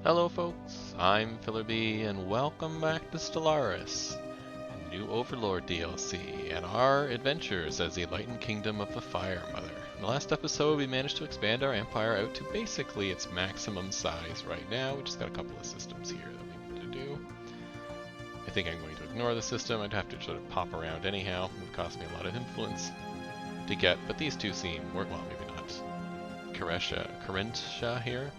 Hello folks, I'm Fillerby and welcome back to Stellaris, a new Overlord DLC, and our adventures as the Enlightened Kingdom of the Fire Mother. In the last episode we managed to expand our empire out to basically its maximum size right now. We just got a couple of systems here that we need to do. I think I'm going to ignore the system. I'd have to sort of pop around anyhow. It would cost me a lot of influence to get, but these two seem, well, maybe not. Carentia here.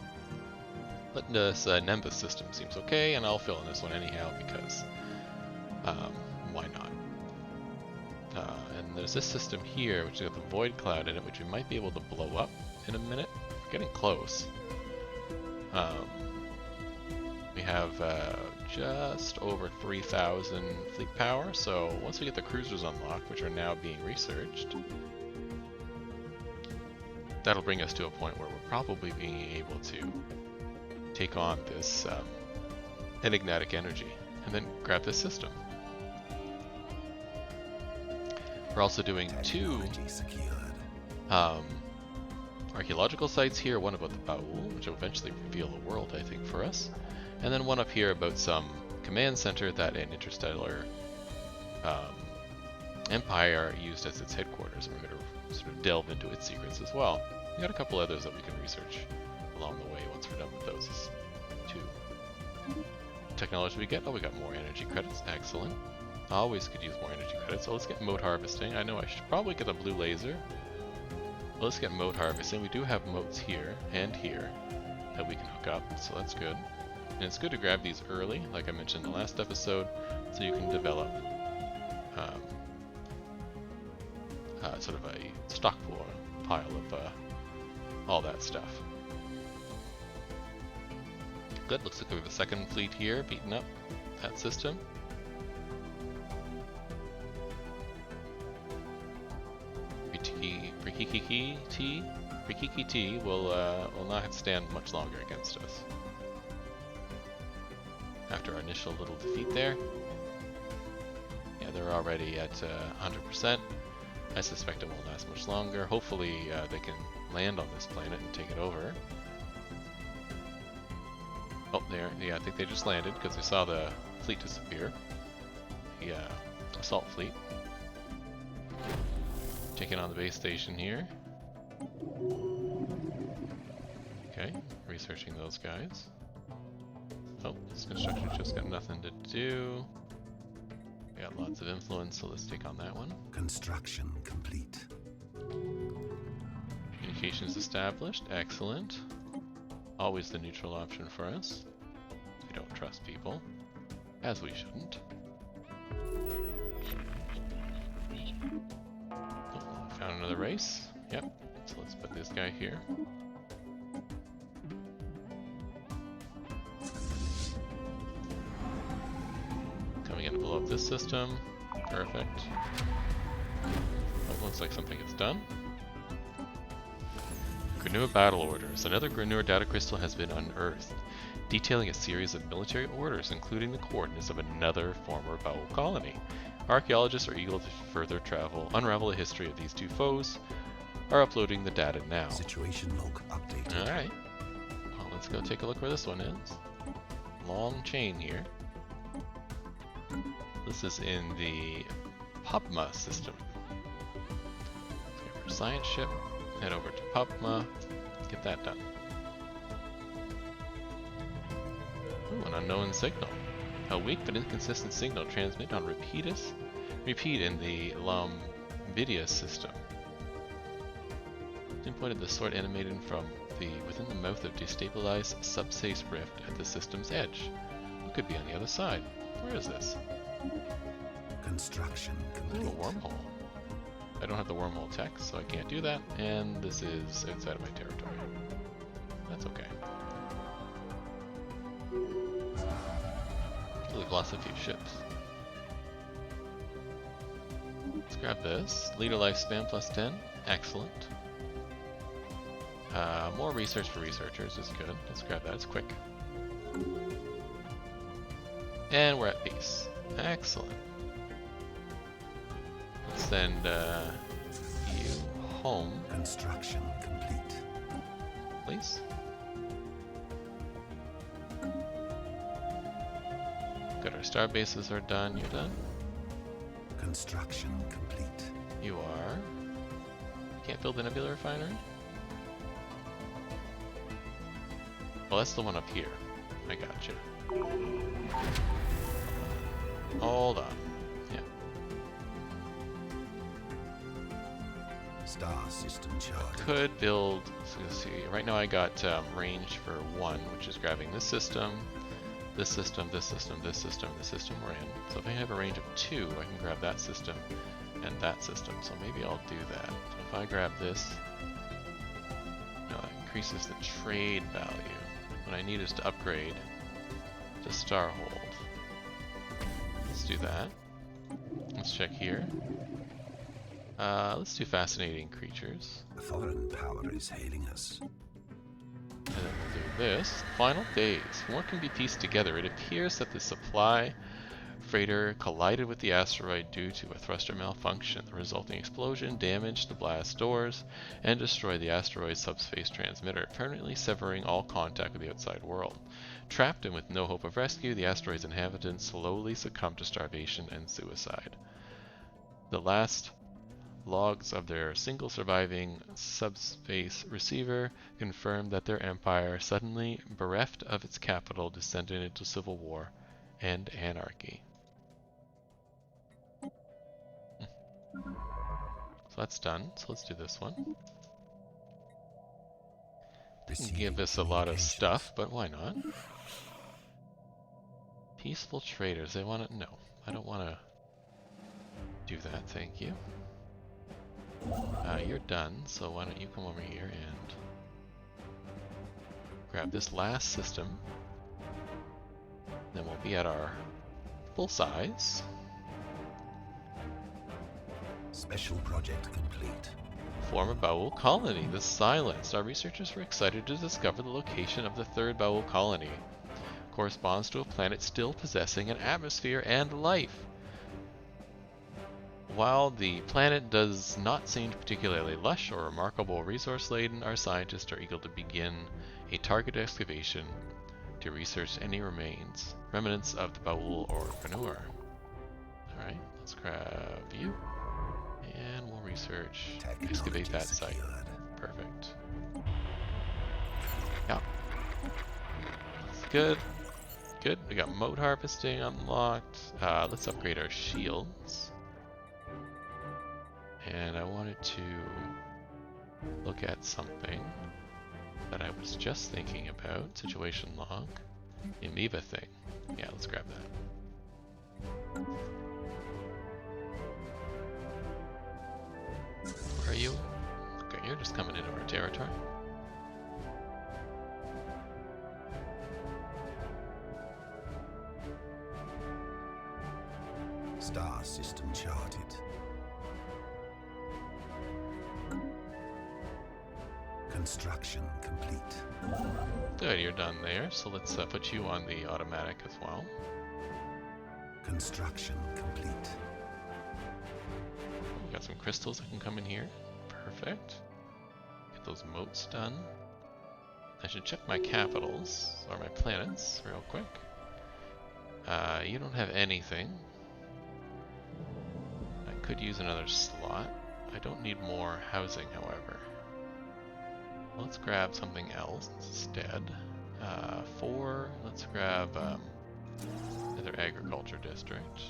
But this Nimbus system seems okay, and I'll fill in this one anyhow because why not? And there's this system here which has got the Void Cloud in it, which we might be able to blow up in a minute. We're getting close. We have just over 3,000 fleet power, so once we get the cruisers unlocked, which are now being researched, that'll bring us to a point where we're probably being able to take on this enigmatic energy and then grab this system. We're also doing two archaeological sites here, one about the Baul, which will eventually reveal a world, I think, for us, and then one up here about some command center that an interstellar empire used as its headquarters, and we're going to sort of delve into its secrets as well. We got a couple others that we can research along the way once we're done with those two. Technology we get? Oh, we got more energy credits. Excellent. Always could use more energy credits. So let's get mode harvesting. I know I should probably get a blue laser. Well, let's get mode harvesting. We do have modes here and here that we can hook up, so that's good. And it's good to grab these early, like I mentioned in the last episode, so you can develop sort of a stock pool, pile of all that stuff. Good, looks like we have a second fleet here beating up that system. Rikiki T will not stand much longer against us. After our initial little defeat there. Yeah, they're already at 100%. I suspect it won't last much longer. Hopefully they can land on this planet and take it over. Oh, there. Yeah, I think they just landed because we saw the fleet disappear. The assault fleet. Taking on the base station here. Okay, researching those guys. Oh, this construction just got nothing to do. We got lots of influence, so let's take on that one. Construction complete. Communications established. Excellent. Always the neutral option for us. We don't trust people, as we shouldn't. Oh, found another race. Yep. So let's put this guy here. Coming in to blow up this system. Perfect. Oh, looks like something gets done. Granua Battle Orders. Another Granua data crystal has been unearthed, detailing a series of military orders, including the coordinates of another former Baul colony. Archaeologists are eager to further unravel the history of these two foes. Are uploading the data now. Situation log updated. Alright. Well, let's go take a look where this one is. Long chain here. This is in the Papma system. Let's get our science ship. Head over to Papma, get that done. Ooh, an unknown signal. A weak but inconsistent signal transmitted on repeat in the Lombidia system. Pinpointed the sword animated from within the mouth of destabilized subspace rift at the system's edge. It could be on the other side. Where is this? Construction complete. Ooh, a wormhole. I don't have the wormhole text, so I can't do that, and this is outside of my territory. That's okay. We've lost a few ships. Let's grab this. Leader lifespan plus 10. Excellent. More research for researchers is good. Let's grab that. It's quick. And we're at peace. Excellent. Let's send you home. Construction complete. Please. Good, our star bases are done. You done? Construction complete. You are. Can't build a nebula refinery? Well, that's the one up here. I got you. Hold on. Yeah. Star system charted. Could build. So let's see. Right now I got range for 1, which is grabbing this system, this system, this system, this system, the system we're in. So if I have a range of 2, I can grab that system and that system. So maybe I'll do that. So if I grab this, that increases the trade value. What I need is to upgrade to Starhold. Let's do that. Let's check here. Let's do fascinating creatures. A foreign power is hailing us. And then we'll do this. Final days. More can be pieced together. It appears that the supply freighter collided with the asteroid due to a thruster malfunction. The resulting explosion damaged the blast doors and destroyed the asteroid's subspace transmitter, permanently severing all contact with the outside world. Trapped and with no hope of rescue, the asteroid's inhabitants slowly succumb to starvation and suicide. The last logs of their single surviving subspace receiver confirmed that their empire, suddenly bereft of its capital, descended into civil war and anarchy. So that's done. So let's do this one. Doesn't give us a lot of stuff, but why not? Peaceful traders. They want to... No, I don't want to do that. Thank you. You're done, so why don't you come over here and grab this last system. Then we'll be at our full size. Special project complete. Form a Baul colony. The Silenced. Our researchers were excited to discover the location of the third Baul colony. Corresponds to a planet still possessing an atmosphere and life. While the planet does not seem particularly lush or remarkable resource-laden, our scientists are eager to begin a target excavation to research any remnants of the Baul or Panur. Alright, let's grab you. And we'll research, excavate that site. Perfect. Yeah. That's good. Good, we got mode harvesting unlocked. Let's upgrade our shields. And I wanted to look at something that I was just thinking about. Situation log. Amoeba thing. Yeah, let's grab that. Where are you? Okay, you're just coming into our territory. Star system charted. Construction complete. Good, you're done there. So let's put you on the automatic as well. Construction complete. We got some crystals that can come in here. Perfect. Get those moats done. I should check my capitals, or my planets, real quick. You don't have anything. I could use another slot. I don't need more housing, however. Let's grab something else instead. 4, let's grab another agriculture district.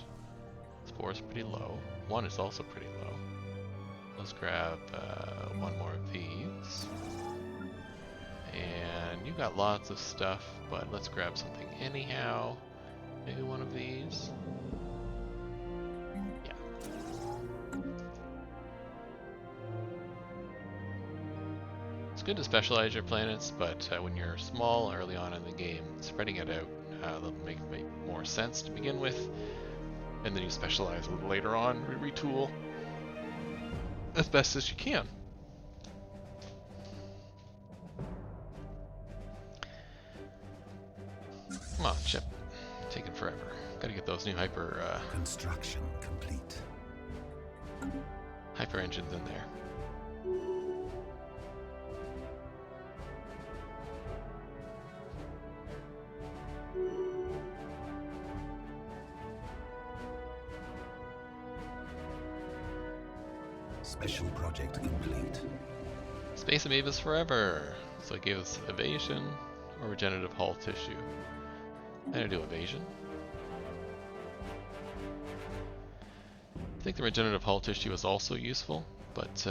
4 is pretty low. 1 is also pretty low. Let's grab 1 more of these. And you got lots of stuff, but let's grab something anyhow. Maybe one of these. Yeah. It's good to specialize your planets, but when you're small early on in the game, spreading it out will make more sense to begin with, and then you specialize a little later on, retool as best as you can. Come on, Chip. Taking forever. Gotta get those new construction complete. hyper engines in there. Special project complete. Space amoebas forever. So it gave us evasion or regenerative hull tissue. I'm gonna do evasion. I think the regenerative hull tissue is also useful, but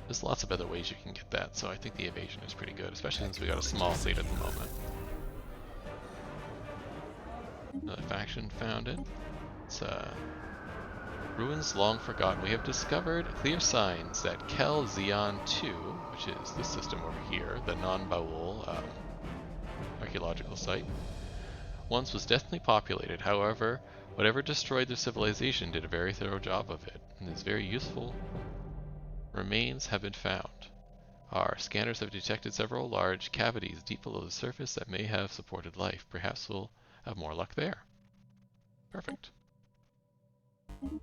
there's lots of other ways you can get that, so I think the evasion is pretty good, especially since we got a small fleet at the moment. Another faction founded. It's ruins long forgotten. We have discovered clear signs that Kel Xeon 2, which is this system over here, the non-Baul archaeological site, once was densely populated. However, whatever destroyed their civilization did a very thorough job of it, and its very useful remains have been found. Our scanners have detected several large cavities deep below the surface that may have supported life. Perhaps we'll have more luck there. Perfect.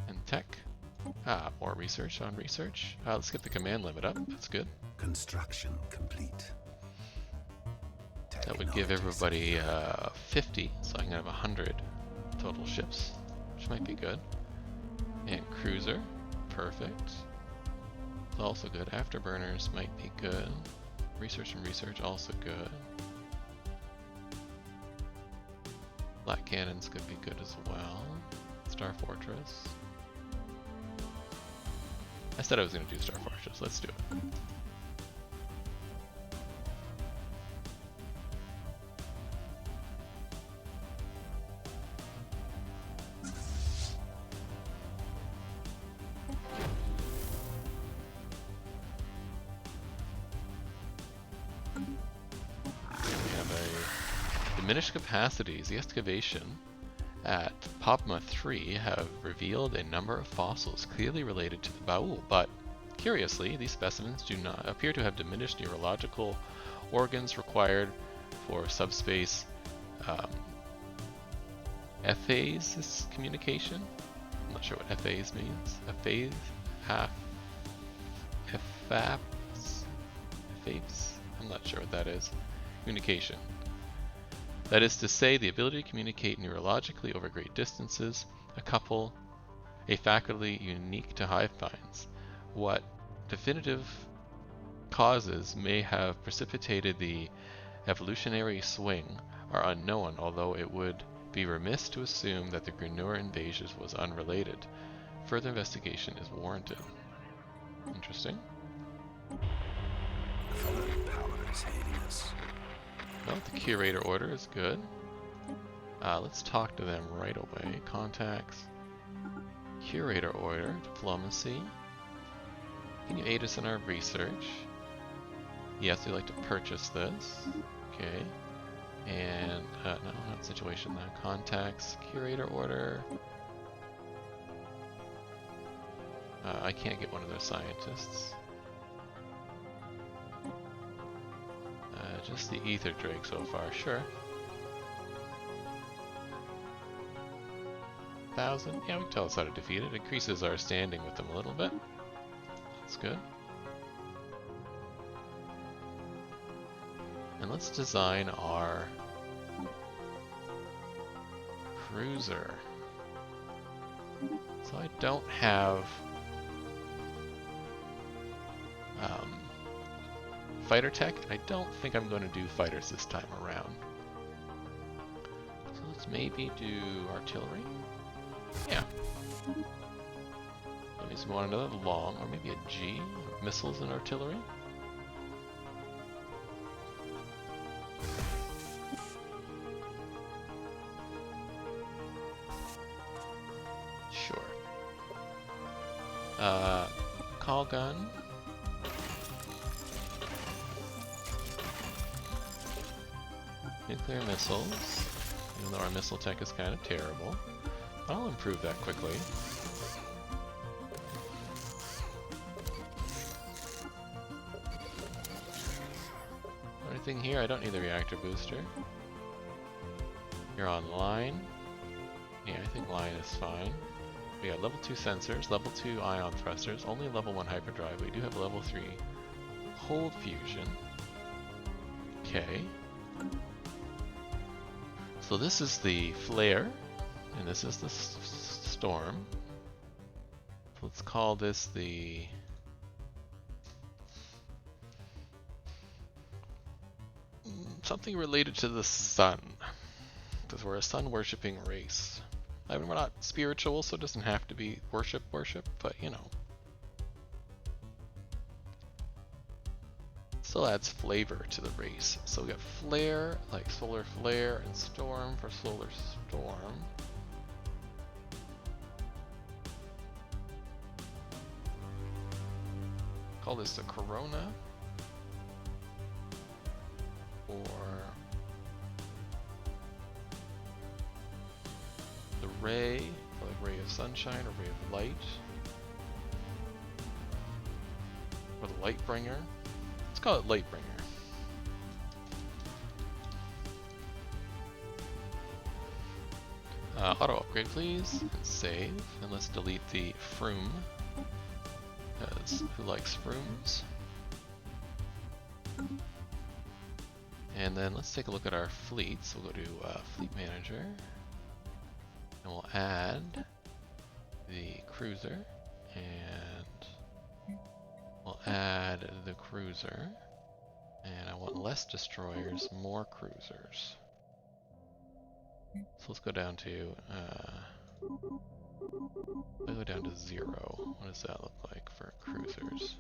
And tech. More research on research. Let's get the command limit up. That's good. Construction complete. That would give everybody 50, so I can have 100 total ships, which might be good. And cruiser. Perfect. Also good. Afterburners might be good. Research and research also good. Black cannons could be good as well. Star Fortress. I said I was going to do Star Fortress. Let's do it. Diminished capacities. The excavation at Popma 3 have revealed a number of fossils clearly related to the Baul, but curiously, these specimens do not appear to have diminished neurological organs required for subspace phase communication. I'm not sure what phase means. Phase? I'm not sure what that is. Communication. That is to say, the ability to communicate neurologically over great distances, a faculty unique to hive minds. What definitive causes may have precipitated the evolutionary swing are unknown, although it would be remiss to assume that the Grunur invasion was unrelated. Further investigation is warranted. Interesting. Power is hailing us. Well, the curator order is good. Let's talk to them right away. Contacts. Curator order. Diplomacy. Can you aid us in our research? Yes, we'd like to purchase this. Okay. And, no, not situation then. Contacts. Curator order. I can't get one of their scientists. Just the ether drake so far, sure. 1,000? Yeah, we can tell us how to defeat it. Increases our standing with them a little bit. That's good. And let's design our cruiser. So I don't have fighter tech. I don't think I'm going to do fighters this time around. So let's maybe do artillery. Yeah. That means we want another long, or maybe a G, missiles and artillery. Sure. Call gun. Nuclear missiles, even though our missile tech is kind of terrible. I'll improve that quickly. Anything here? I don't need the reactor booster. You're on line. Yeah, I think line is fine. We got level 2 sensors, level 2 ion thrusters, only level 1 hyperdrive. We do have level 3 cold fusion. Okay. So this is the flare, and this is the storm. Let's call this the something related to the sun, because we're a sun worshipping race. I mean, we're not spiritual, so it doesn't have to be worship, but you know. Still adds flavor to the race. So we got flare, like solar flare, and storm for solar storm. Call this the corona, or the ray, like ray of sunshine or ray of light, or the light bringer. Let's call it light bringer. Auto upgrade please, and save, and let's delete the froom, because who likes frooms? And then let's take a look at our fleets. We'll go to Fleet Manager, and we'll add the cruiser, and we'll add the cruiser, and I want less destroyers, more cruisers. So let's go down to let's go down to 0. What does that look like for cruisers?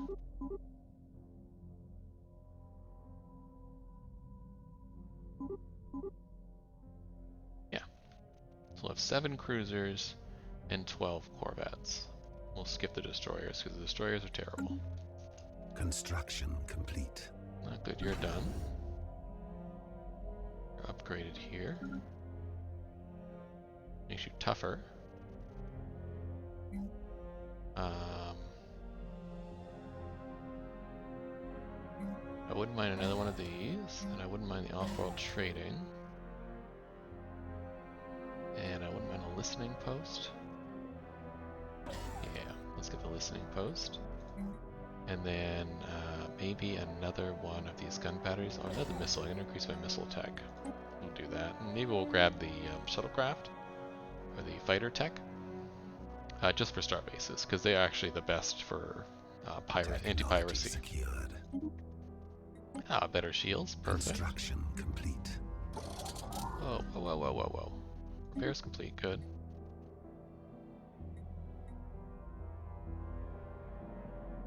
Yeah. So we'll have 7 cruisers and 12 corvettes. We'll skip the destroyers because the destroyers are terrible. Construction complete. Not good, you're done. You're upgraded here. Makes you tougher. I wouldn't mind another one of these, and I wouldn't mind the off-world trading. And I wouldn't mind a listening post. Yeah, let's get the listening post. And then maybe another one of these gun batteries. Oh, another missile. I'm going to increase my missile tech. We'll do that. And maybe we'll grab the shuttlecraft, or the fighter tech, just for star bases, because they are actually the best for anti-piracy. Ah, better shields. Perfect. Construction complete. Whoa, whoa, whoa, whoa, whoa, whoa. Repairs complete. Good.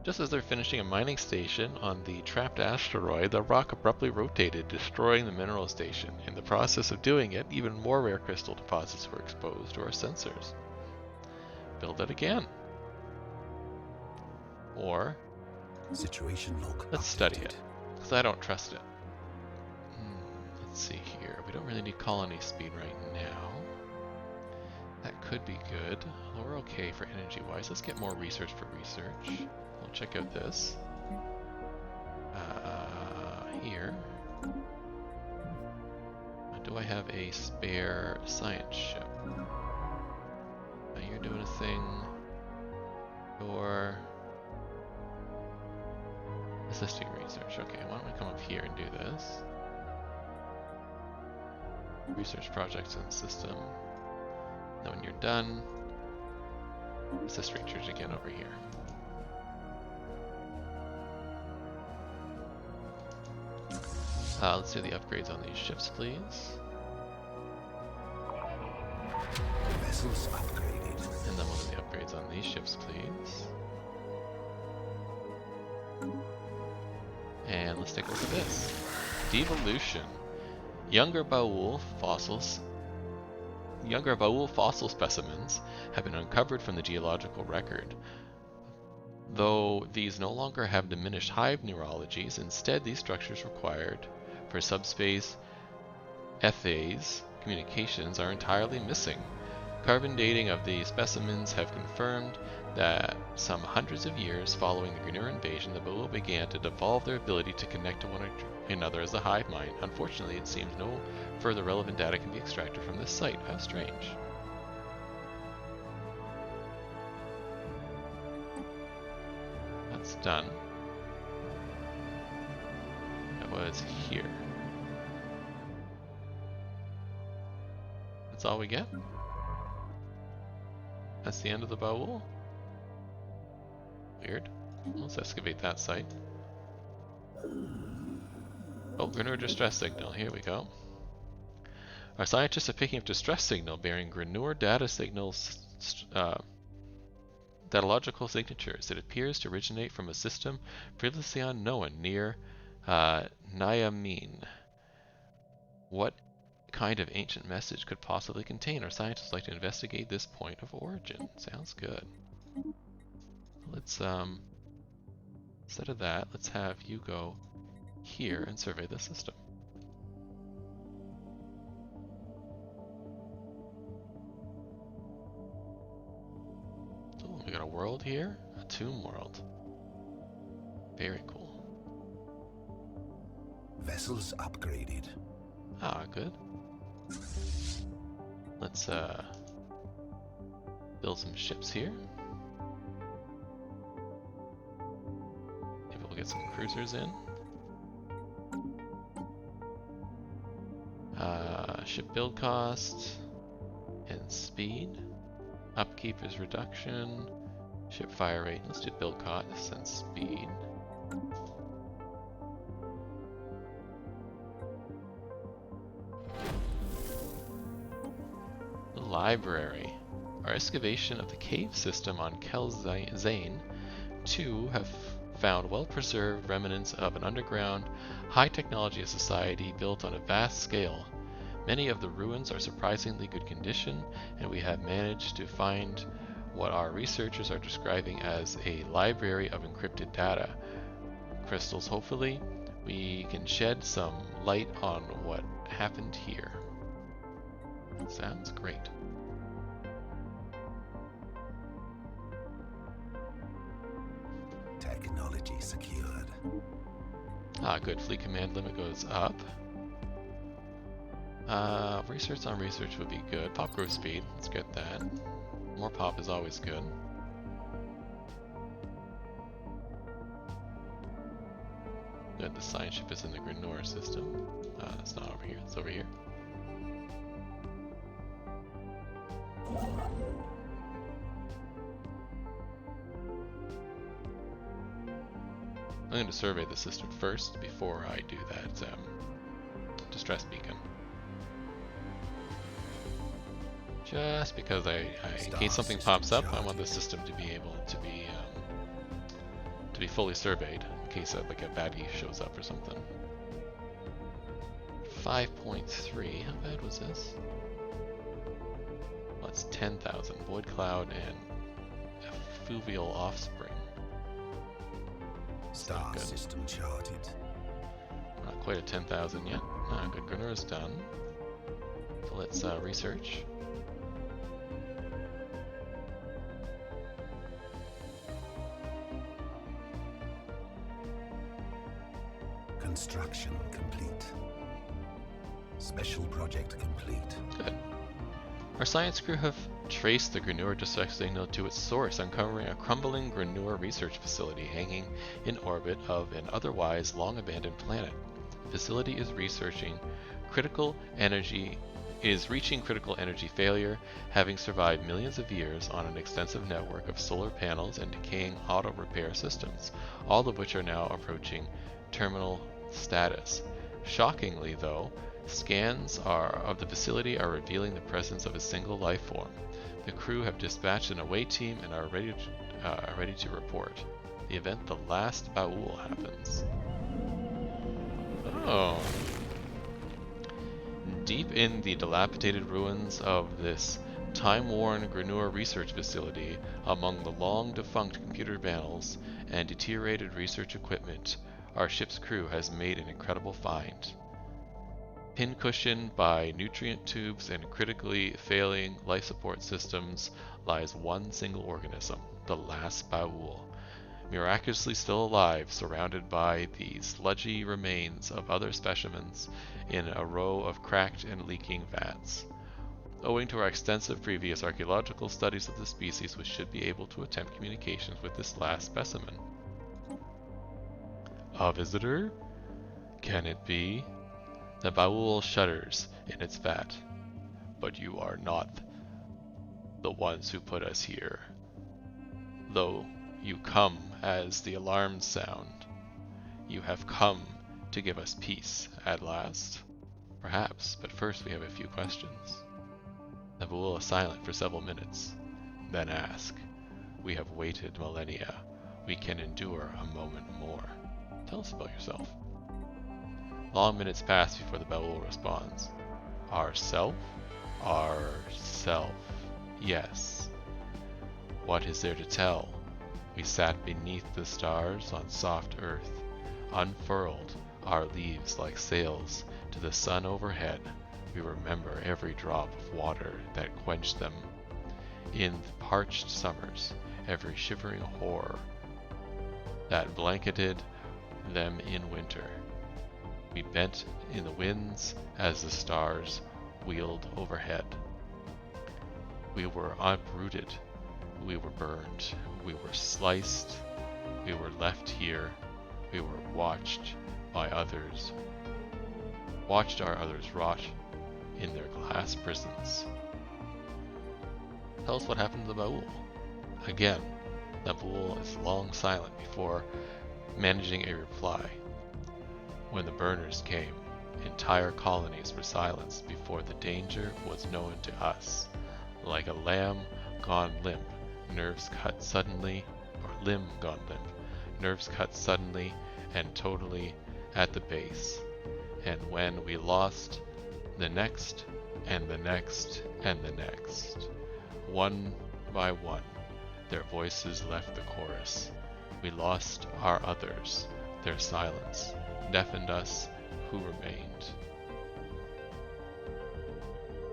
Just as they're finishing a mining station on the trapped asteroid, the rock abruptly rotated, destroying the mineral station. In the process of doing it, even more rare crystal deposits were exposed to our sensors. Build it again. Or Situation log let's updated. study it, because I don't trust it. Let's see here. We don't really need colony speed right now. That could be good. Well, we're okay for energy-wise. Let's get more research for research. We'll check out this. Here. Do I have a spare science ship? You're doing a thing. You're assisting research. Okay, why don't we come up here and do this? Research projects and system. Then when you're done, assist research again over here. Let's do the upgrades on these ships, please. Vessels upgraded. And then we'll do the upgrades on these ships, please. And let's take a look at this. Devolution. Younger Baul fossil specimens have been uncovered from the geological record. Though these no longer have diminished hive neurologies, instead these structures required for subspace ethase communications are entirely missing. Carbon dating of the specimens have confirmed that some hundreds of years following the Grunur invasion, the Baul began to devolve their ability to connect to one another as a hive mind. Unfortunately, it seems no further relevant data can be extracted from this site. How strange. That's done. That was here. That's all we get? That's the end of the Baul? Weird. Let's excavate that site. Oh, Granur distress signal. Here we go. Our scientists are picking up distress signal bearing Granur data signals, datalogical signatures. It appears to originate from a system previously unknown near Nyamine. What kind of ancient message could possibly contain? Our scientists like to investigate this point of origin. Sounds good. Let's instead of that, let's have you go here and survey the system. Oh, we got a world here, a tomb world. Very cool. Vessels upgraded. Ah, good. Let's build some ships here. Maybe we'll get some cruisers in. Ship build cost and speed. Upkeep is reduction. Ship fire rate. Let's do build cost and speed. The library. Our excavation of the cave system on Kelzane 2 have found well-preserved remnants of an underground, high-technology society built on a vast scale. Many of the ruins are surprisingly good condition, and we have managed to find what our researchers are describing as a library of encrypted data. Crystals, hopefully, we can shed some light on what happened here. Sounds great. Technology secured. Ah, good. Fleet command limit goes up. Research on research would be good. Pop growth speed. Let's get that. More pop is always good. Good. The science ship is in the Granur system. It's not over here. It's over here. I'm going to survey the system first before I do that distress beacon. Just because in case something pops up, I want the system to be able to be fully surveyed in case like a baddie shows up or something. 5.3. How bad was this? Well, it's 10,000. Void cloud and effluvial offspring. Star system charted. Not quite at 10,000 yet. Good. Granur is done. So let's research. Construction complete. Special project complete. Good. Our science crew have traced the Granur distress signal to its source, uncovering a crumbling Granur research facility hanging in orbit of an otherwise long-abandoned planet. The facility is reaching critical energy failure, having survived millions of years on an extensive network of solar panels and decaying auto repair systems, all of which are now approaching terminal status. Shockingly, though, scans of the facility are revealing the presence of a single life form. The crew have dispatched an away team and are ready to report. The event The Last Baul happens. Oh. Deep in the dilapidated ruins of this time-worn Granur research facility, among the long-defunct computer panels and deteriorated research equipment, our ship's crew has made an incredible find. Pincushioned by nutrient tubes and critically failing life support systems lies one single organism, the Last Baul, miraculously still alive, surrounded by the sludgy remains of other specimens in a row of cracked and leaking vats. Owing to our extensive previous archaeological studies of the species, we should be able to attempt communications with this last specimen. A visitor? Can it be? The Baul shudders in its vat. But you are not the ones who put us here. Though You come as the alarms sound. You have come to give us peace at last. Perhaps, but first we have a few questions. The Baul is silent for several minutes, then ask. We have waited millennia. We can endure a moment more. Tell us about yourself. Long minutes pass before the Baul responds. Ourself? Ourself. Yes. What is there to tell? We sat beneath the stars on soft earth, unfurled our leaves like sails to the sun overhead. We remember every drop of water that quenched them in the parched summers, every shivering horror that blanketed them in winter. We bent in the winds as the stars wheeled overhead. We were uprooted, we were burned, we were sliced, we were left here, we were watched by others, watched our others rot in their glass prisons. Tell us what happened to the Baul. Again, the Baul is long silent before managing a reply. When the burners came, entire colonies were silenced before the danger was known to us. Like a lamb gone limp, nerves cut suddenly, or limb gone limp, nerves cut suddenly and totally at the base. And when we lost the next, and the next, and the next, one by one, their voices left the chorus. We lost our others. Their silence deafened us who remained.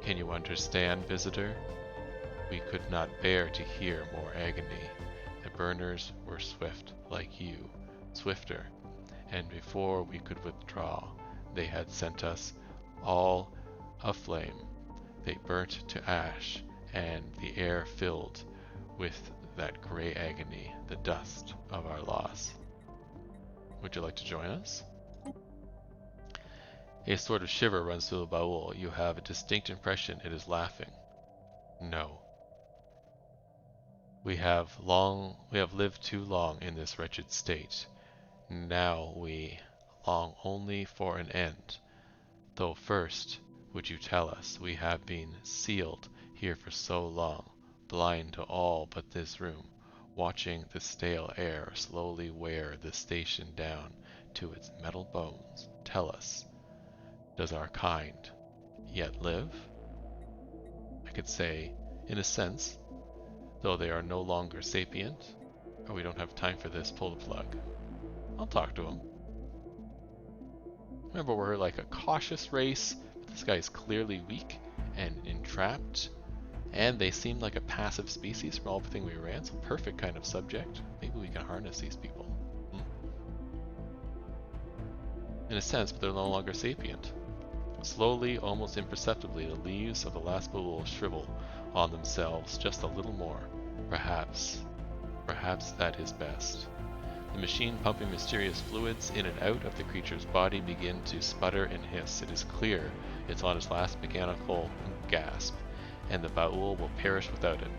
Can you understand, visitor? We could not bear to hear more agony. The burners were swift, like you, swifter, and before we could withdraw, they had sent us all aflame. They burnt to ash, and the air filled with that gray agony, the dust of our loss. Would you like to join us? A sort of shiver runs through the Baul. You have a distinct impression it is laughing. No. We have lived too long in this wretched state. Now we long only for an end. Though first, would you tell us, we have been sealed here for so long, blind to all but this room, watching the stale air slowly wear the station down to its metal bones. Tell us, does our kind yet live? I could say, in a sense, though they are no longer sapient, or we don't have time for this, pull the plug. I'll talk to them. Remember, we're like a cautious race, but this guy is clearly weak and entrapped, and they seem like a passive species from everything we ran, so perfect kind of subject. Maybe we can harness these people. In a sense, but they're no longer sapient. Slowly, almost imperceptibly, the leaves of the last Baul shrivel on themselves just a little more. Perhaps that is best. The machine pumping mysterious fluids in and out of the creature's body begin to sputter and hiss. It is clear it's on its last mechanical gasp, and the Baul will perish without it.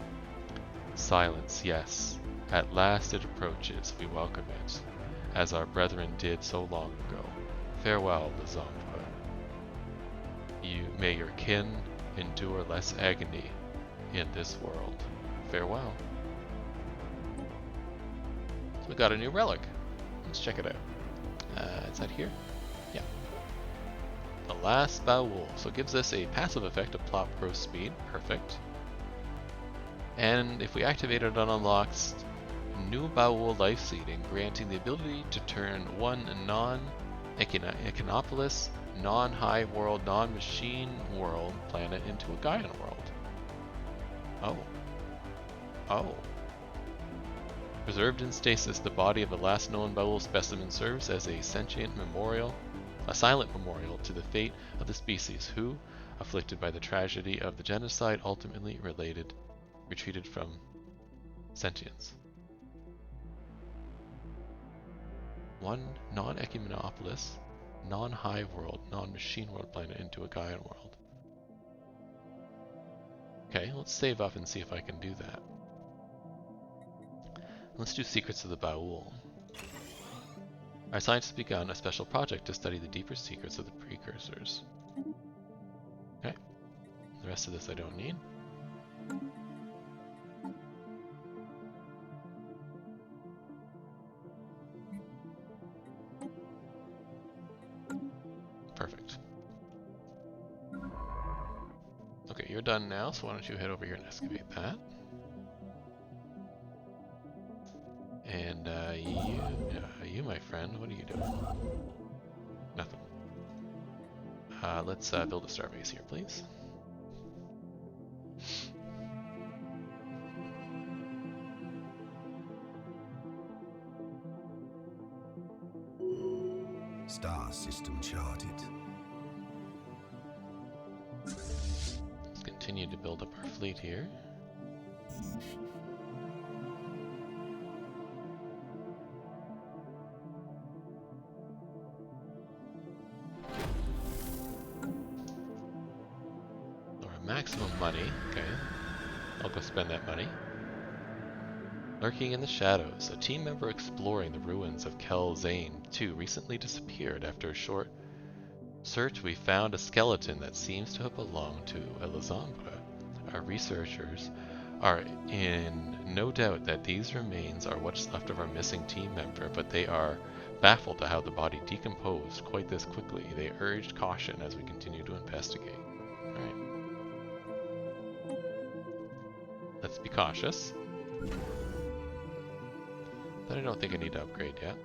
Silence, yes. At last it approaches. We welcome it, as our brethren did so long ago. Farewell, Lezombre. May your kin endure less agony in this world. Farewell. So we got a new relic. Let's check it out. Is that here? Yeah. The last Baul. So it gives us a passive effect of plot growth speed. Perfect. And if we activate it, it unlocks new Baul life seeding, granting the ability to turn one non-Echinopolis, non-high world, non-machine world planet into a Gaian world. Oh. Preserved in stasis, the body of the last known Baul specimen serves as a silent memorial to the fate of the species who, afflicted by the tragedy of the genocide, ultimately retreated from sentience. One non-Echinopolis, non-high world, non-machine world planet into a Gaian world. Okay, let's save up and see if I can do that. Let's do Secrets of the Baul. Our scientists have begun a special project to study the deeper secrets of the precursors. Okay. The rest of this I don't need. Perfect. Okay, you're done now, so why don't you head over here and excavate that. And you, my friend, what are you doing? Nothing. Let's build a starbase here, please. Star system charted. Let's continue to build up our fleet here. Maximum money, okay. I'll go spend that money. Lurking in the shadows, a team member exploring the ruins of Kel Zane 2 recently disappeared. After a short search, we found a skeleton that seems to have belonged to a Lezombre. Our researchers are in no doubt that these remains are what's left of our missing team member, but they are baffled at how the body decomposed quite this quickly. They urged caution as we continue to investigate. Alright. Let's be cautious. But I don't think I need to upgrade yet.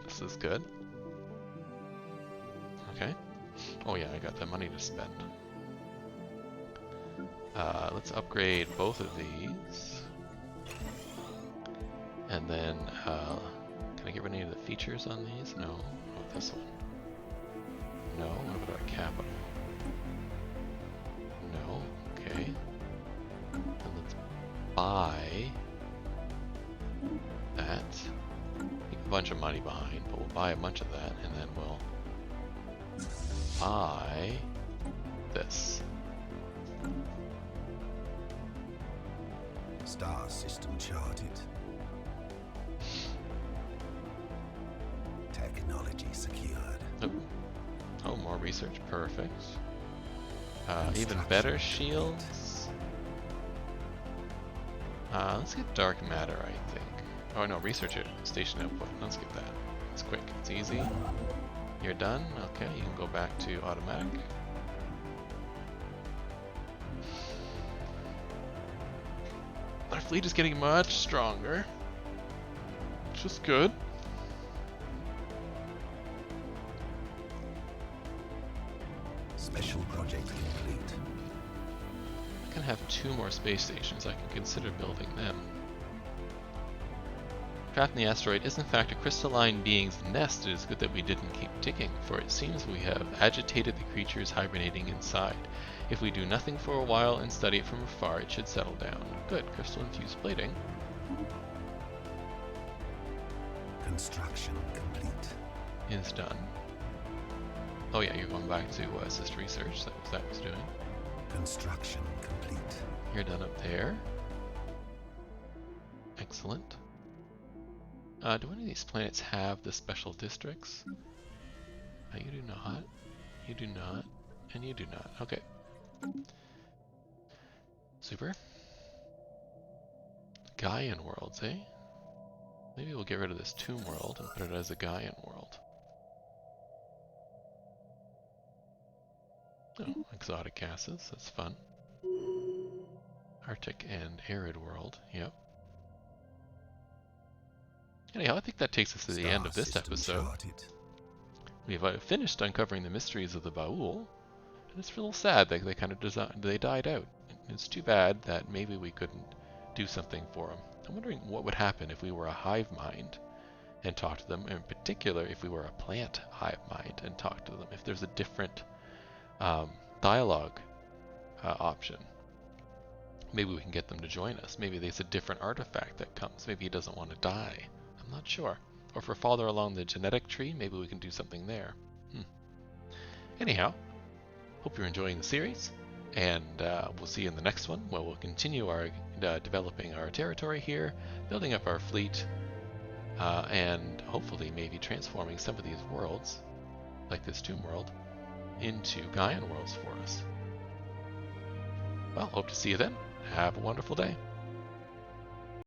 This is good. Okay. Oh yeah, I got the money to spend. Let's upgrade both of these. And then, can I get rid of any of the features on these? No. Oh, this one. No. What about our capital? No. Okay. And let's buy that. Leave a bunch of money behind, but we'll buy a bunch of that, and then we'll buy this. Star system charted. Technology secured. Oh, oh, more research. Perfect. Even better shields. Let's get dark matter, I think. Oh no, research station output. Let's get that. It's quick. It's easy. You're done? Okay, you can go back to automatic. Our fleet is getting much stronger, which is good. Special project complete. I can have 2 more space stations. I can consider building them. Craft in the asteroid is in fact a crystalline being's nest. It is good that we didn't keep digging, for it seems we have agitated the creatures hibernating inside. If we do nothing for a while and study it from afar, it should settle down. Good, crystal infused plating. Construction complete. Is done. Oh yeah, you're going back to assist research. That was doing. Construction complete. You're done up there. Excellent. Do any of these planets have the special districts? You do not. You do not. And you do not. Okay. Super. Gaian worlds, eh? Maybe we'll get rid of this tomb world and put it as a Gaian world. Oh, exotic gases, that's fun. Arctic and arid world, yep. Anyhow, I think that takes us to the end of this episode. We've finished uncovering the mysteries of the Baul, and it's a little sad that they kind of died out. It's too bad that maybe we couldn't do something for them. I'm wondering what would happen if we were a hive mind and talked to them, in particular if we were a plant hive mind and talked to them, if there's a different dialogue option. Maybe we can get them to join us. Maybe there's a different artifact that comes. Maybe he doesn't want to die. I'm not sure. Or if we're farther along the genetic tree, maybe we can do something there. Anyhow, hope you're enjoying the series. And we'll see you in the next one, where we'll continue our developing our territory here, building up our fleet, and hopefully maybe transforming some of these worlds, like this Tomb World, into Gaian worlds for us. Well, hope to see you then. Have a wonderful day.